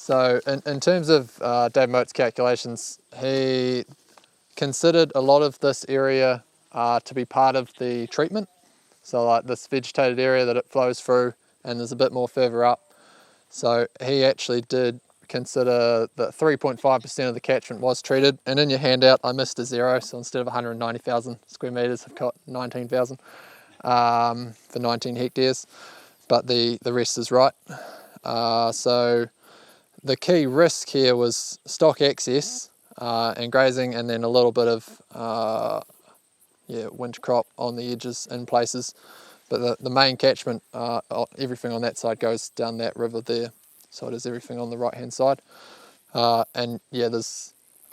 So in terms of Dave Moat's calculations, he considered a lot of this area to be part of the treatment. So like this vegetated area that it flows through, and there's a bit more further up. So he actually did consider that 3.5% of the catchment was treated, and in your handout I missed a zero, so instead of 190,000 square metres I've got 19,000 for 19 hectares, but the rest is right. So the key risk here was stock access and grazing, and then a little bit of winter crop on the edges in places. But the main catchment, everything on that side goes down that river there. So it is everything on the right hand side. And yeah,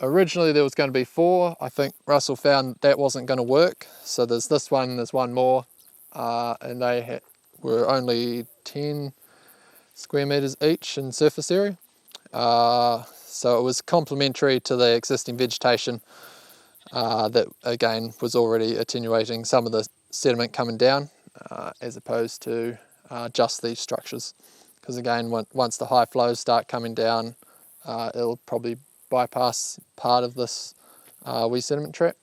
originally there was going to be 4. I think Russell found that wasn't going to work. So there's this one, there's one more, and they were only 10 square metres each in surface area. So it was complementary to the existing vegetation that again was already attenuating some of the sediment coming down, as opposed to just these structures. Because again, once the high flows start coming down, it'll probably bypass part of this wee sediment trap.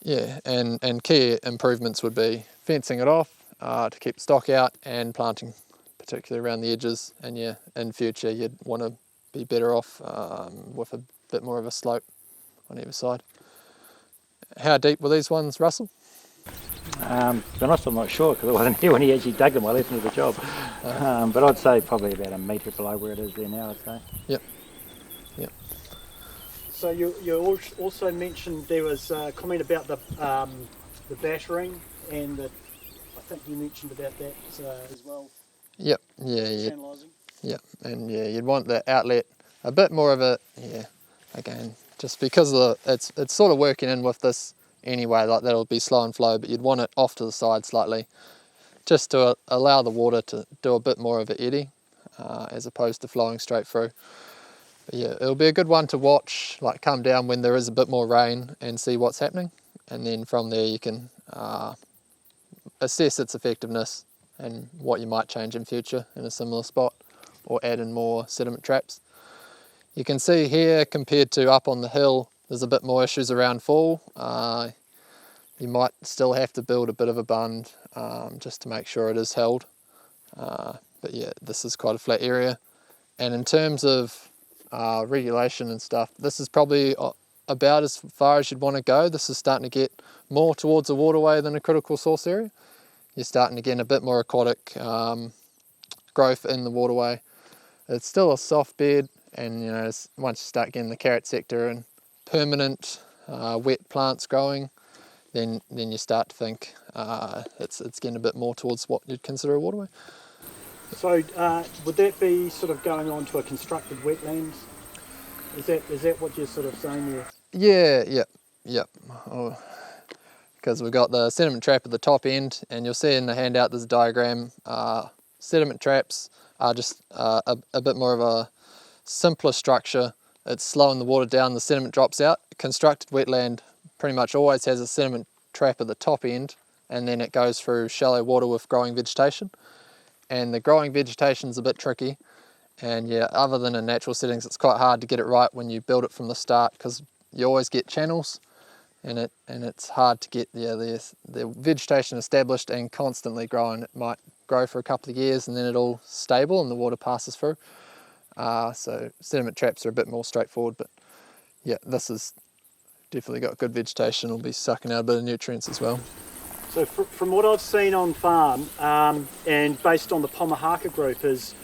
Yeah, and key improvements would be fencing it off to keep stock out, and planting, particularly around the edges. And yeah, in future you'd want to be better off with a bit more of a slope on either side. How deep were these ones, Russell? To be honest, I'm not sure, because I wasn't here when he actually dug them. I left him to the job. But I'd say probably about a metre below where it is there now, I'd say. Yep. So you also mentioned there was a comment about the battering, and I think you mentioned about that as well. Yep. Yeah. Channelizing. Yep. And yeah, you'd want the outlet a bit more of a, again, just because of it's sort of working in with this anyway, like that'll be slow and flow, but you'd want it off to the side slightly, just to allow the water to do a bit more of an eddy, as opposed to flowing straight through. But yeah, it'll be a good one to watch, like come down when there is a bit more rain and see what's happening, and then from there you can assess its effectiveness and what you might change in future in a similar spot, or add in more sediment traps. You can see here, compared to up on the hill, there's a bit more issues around fall. You might still have to build a bit of a bund just to make sure it is held. But yeah, this is quite a flat area. And in terms of regulation and stuff, this is probably about as far as you'd want to go. This is starting to get more towards a waterway than a critical source area. You're starting to get a bit more aquatic growth in the waterway. It's still a soft bed, and once you start getting the carrot sector and permanent wet plants growing, then you start to think it's getting a bit more towards what you'd consider a waterway. So would that be sort of going on to a constructed wetland? Is that what you're sort of saying there? Yeah. Because we've got the sediment trap at the top end, and you'll see in the handout there's a diagram. Sediment traps are just a bit more of a simpler structure. It's slowing the water down, the sediment drops out. Constructed wetland pretty much always has a sediment trap at the top end, and then it goes through shallow water with growing vegetation. And the growing vegetation is a bit tricky, and yeah, other than in natural settings, it's quite hard to get it right when you build it from the start, because you always get channels, and it's hard to get the vegetation established and constantly growing. It might grow for a couple of years and then it's all stable and the water passes through. So sediment traps are a bit more straightforward, but yeah, this has definitely got good vegetation. It'll be sucking out a bit of nutrients as well. So from what I've seen on farm, and based on the Pomahaka group, is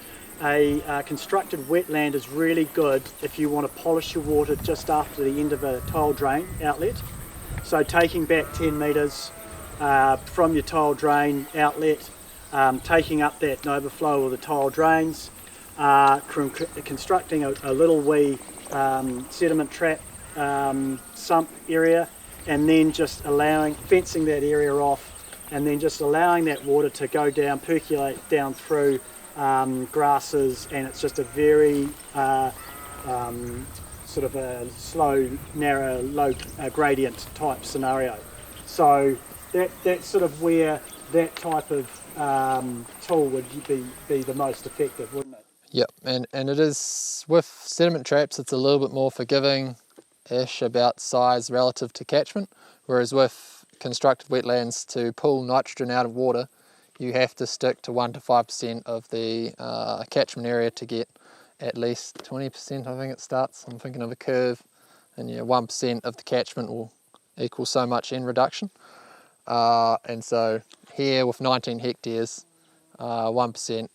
a constructed wetland is really good if you want to polish your water just after the end of a tile drain outlet. So taking back 10 metres from your tile drain outlet, taking up that overflow of the tile drains, constructing a little wee sediment trap sump area, and then just fencing that area off, and then just allowing that water to go down, percolate down through grasses, and it's just a very sort of a slow, narrow, low gradient type scenario. So that's sort of where that type of tool would be the most effective, wouldn't it? Yep, and it is, with sediment traps, it's a little bit more forgiving-ish about size relative to catchment, whereas with constructed wetlands, to pull nitrogen out of water, you have to stick to 1 to 5% of the catchment area to get at least 20%, I think it starts. I'm thinking of a curve, and 1% of the catchment will equal so much N reduction. And so here with 19 hectares, 1%,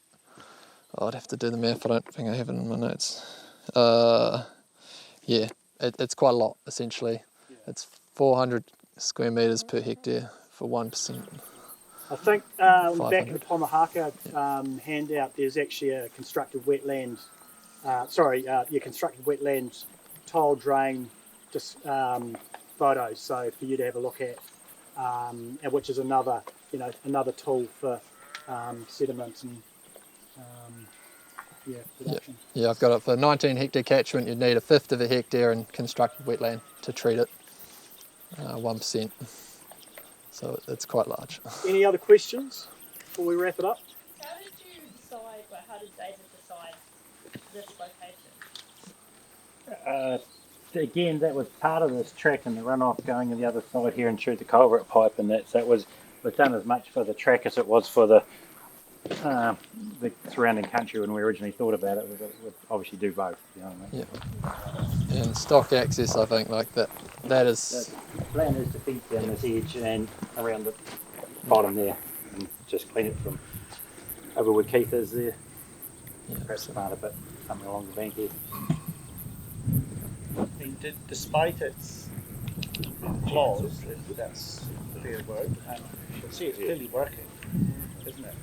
I'd have to do the math, I don't think I have it in my notes. Yeah, it's quite a lot, essentially. It's 400 square metres per hectare for 1%. I think on the back of the 500. Pomahaka handout, there's actually a constructed wetland, constructed wetland tile drain just photos, so for you to have a look at, and which is another tool for sediment and production. Yeah, I've got it for 19 hectare catchment. You'd need 1/5 of a hectare in constructed wetland to treat it, 1%. So it's quite large. Any other questions before we wrap it up? How did you decide, how did David decide this location? Again, that was part of this track and the runoff going on the other side here and through the culvert pipe, and that. So it was done as much for the track as it was for the surrounding country when we originally thought about it. We'd obviously do both. You know what I mean? Yeah. And stock access, I think, like that is. The plan is to feed down this edge and around the bottom there, and just clean it from over where Keith is there. Yeah, Perhaps plant a bit something along the bank here. Despite its flaws, if that's fair word, and you can see it's clearly working, isn't it?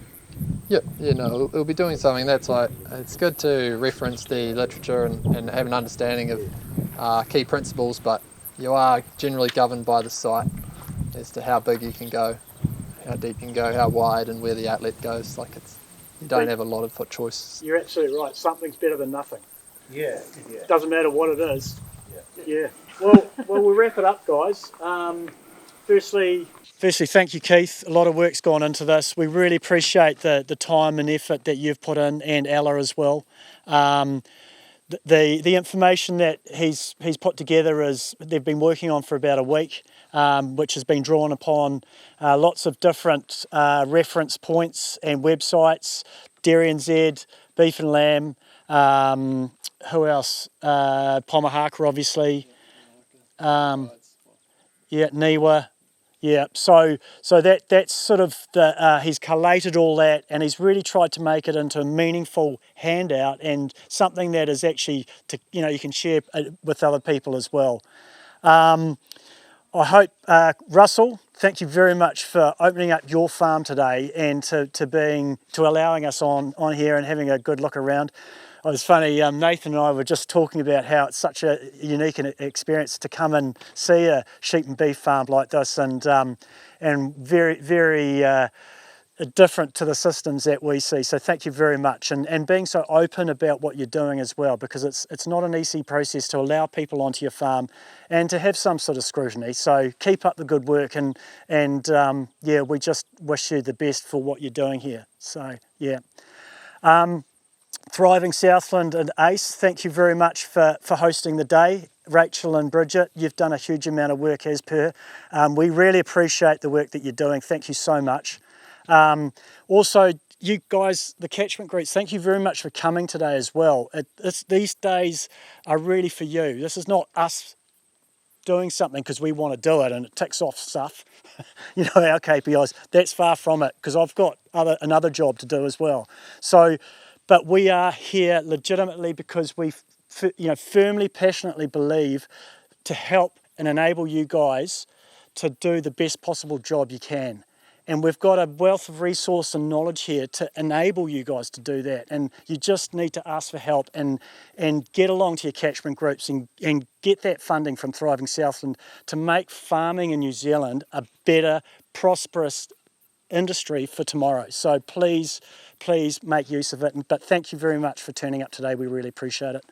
Yep, no, it'll be doing something. That's like, it's good to reference the literature and have an understanding of key principles, but you are generally governed by the site as to how big you can go, how deep you can go, how wide, and where the outlet goes. Like you don't have a lot of foot choice. You're absolutely right. Something's better than nothing. Yeah. Doesn't matter what it is. Yeah. Well, we'll wrap it up, guys. Firstly, thank you, Keith. A lot of work's gone into this. We really appreciate the time and effort that you've put in, and Ella as well. The information that he's put together is they've been working on for about a week, which has been drawn upon lots of different reference points and websites. Dairy NZ, Beef and Lamb. Who else? Pomahaka, obviously. Niwa. Yeah, so that's sort of he's collated all that, and he's really tried to make it into a meaningful handout and something that is actually you can share with other people as well. I hope Russell, thank you very much for opening up your farm today and to allowing us on here and having a good look around. It was funny, Nathan and I were just talking about how it's such a unique experience to come and see a sheep and beef farm like this, and very, very different to the systems that we see. So thank you very much, and being so open about what you're doing as well, because it's not an easy process to allow people onto your farm and to have some sort of scrutiny. So keep up the good work, and we just wish you the best for what you're doing here. So yeah. Thriving Southland and Ace, thank you very much for hosting the day. Rachel and Bridget, you've done a huge amount of work as per. We really appreciate the work that you're doing. Thank you so much. Also, you guys, the catchment groups, thank you very much for coming today as well. These days are really for you. This is not us doing something because we want to do it and it ticks off stuff, our KPIs. That's far from it, because I've got another job to do as well. But we are here legitimately because we, firmly, passionately believe to help and enable you guys to do the best possible job you can. And we've got a wealth of resource and knowledge here to enable you guys to do that. And you just need to ask for help and get along to your catchment groups and get that funding from Thriving Southland to make farming in New Zealand a better, prosperous industry for tomorrow. So please make use of it. But thank you very much for turning up today. We really appreciate it.